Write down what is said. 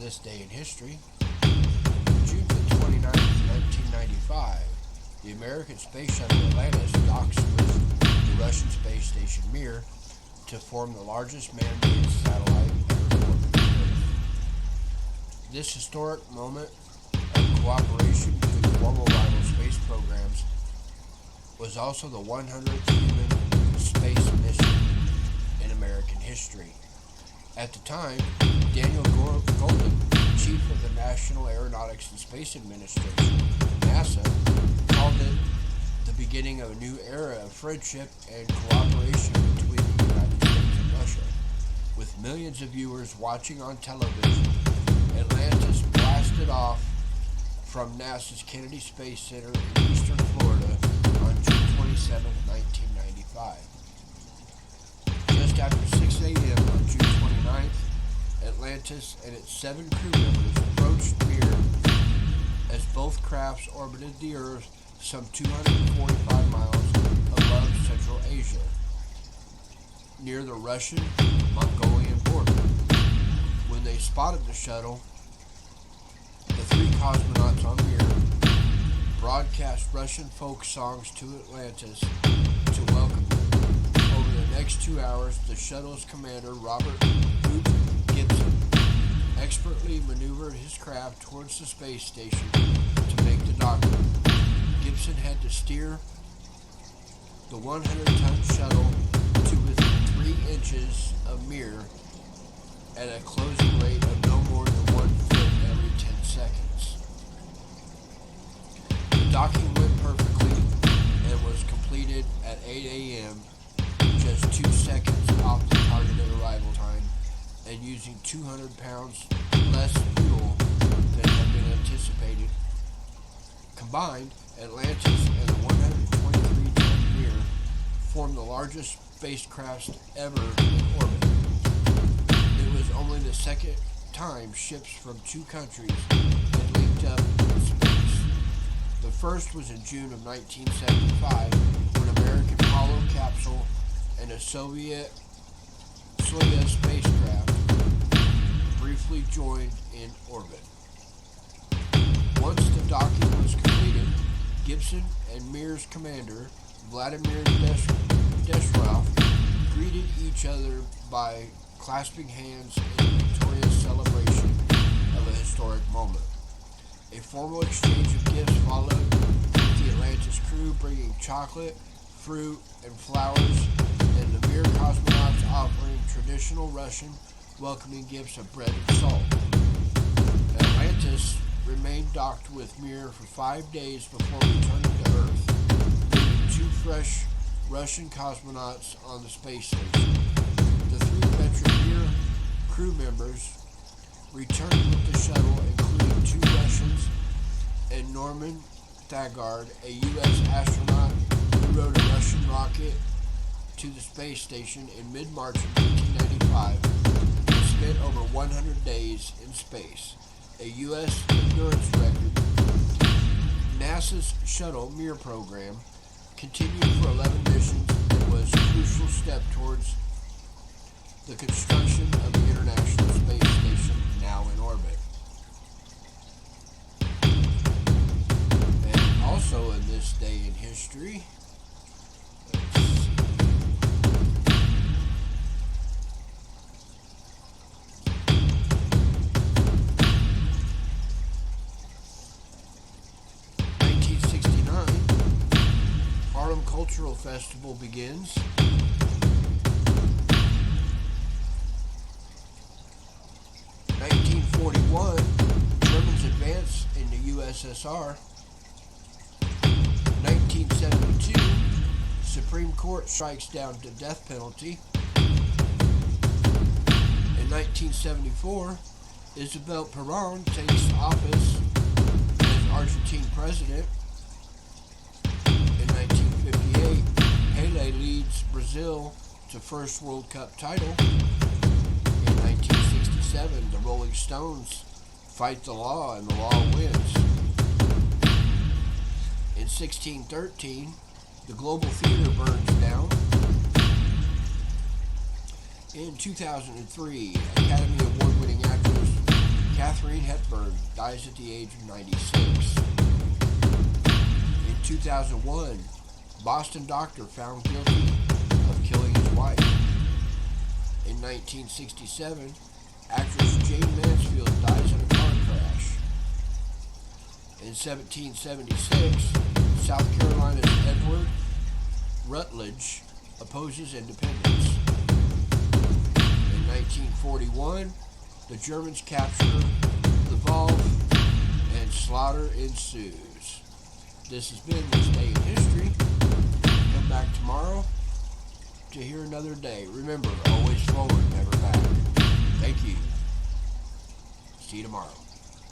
This Day in History. June the 29th, 1995, the American Space Shuttle Atlantis docks with the Russian space station Mir to form the largest man-made satellite ever orbited Earth. This historic moment of cooperation between former rival space programs was also the 100th human space mission in American history. At the time, Daniel Goldin, chief of the National Aeronautics and Space Administration, NASA, called it the beginning of a new era of friendship and cooperation between the United States and Russia. With millions of viewers watching on television, Atlantis blasted off from NASA's Kennedy Space Center in eastern Florida on June 27, 1995. Just after 6 a.m. on June 29th, Atlantis and its 7 crew members approached Mir as both crafts orbited the Earth some 245 miles above Central Asia, near the Russian-Mongolian border. When they spotted the shuttle, the 3 cosmonauts on Mir broadcast Russian folk songs to Atlantis to welcome them. Over the next 2 hours, the shuttle's commander, Robert Boot Gibson, expertly maneuvered his craft towards the space station to make the docking. Gibson had to steer the 100-ton shuttle to within 3 inches of Mir at a closing rate of no more than 1 foot every 10 seconds. The docking went perfectly and was completed at 8 a.m., just 2 seconds off the targeted arrival time, and using 200 pounds less fuel than had been anticipated. Combined, Atlantis and the 123-ton Mir formed the largest spacecraft ever in orbit. It was only the second time ships from 2 countries had linked up in space. The first was in June of 1975, when an American Apollo capsule and a Soviet Soyuz spacecraft briefly joined in orbit. Once the docking was completed, Gibson and Mir's commander, Vladimir Deshkov, greeted each other by clasping hands in a victorious celebration of a historic moment. A formal exchange of gifts followed, with the Atlantis crew bringing chocolate, fruit, and flowers, and the Mir cosmonauts offering traditional Russian welcoming gifts of bread and salt. Atlantis remained docked with Mir for 5 days before returning to Earth, leaving 2 fresh Russian cosmonauts on the space station. The 3 veteran Mir crew members returned with the shuttle, including 2 Russians and Norman Thagard, a U.S. astronaut who rode a Russian rocket to the space station in mid-March of 1995 and spent over 100 days in space, a U.S. endurance record. NASA's Shuttle Mir program continued for 11 missions and was a crucial step towards the construction of the International Space Station, now in orbit. And also in this day in history, Cultural Festival begins. 1941, Germans advance in the USSR. 1972, Supreme Court strikes down the death penalty. In 1974, Isabel Perón takes office as Argentine president. In 1958, Pelé leads Brazil to first World Cup title. In 1967, the Rolling Stones fight the law and the law wins. In 1613, the Global Theater burns down. In 2003, Academy Award-winning actress Katharine Hepburn dies at the age of 96. In 2001, Boston doctor found guilty of killing his wife. In 1967, actress Jane Mansfield dies in a car crash. In 1776, South Carolina's Edward Rutledge opposes independence. In 1941, the Germans capture Lvov and slaughter ensues. This has been This Day in History. Come back tomorrow to hear another day. Remember, always forward, never back. Thank you. See you tomorrow.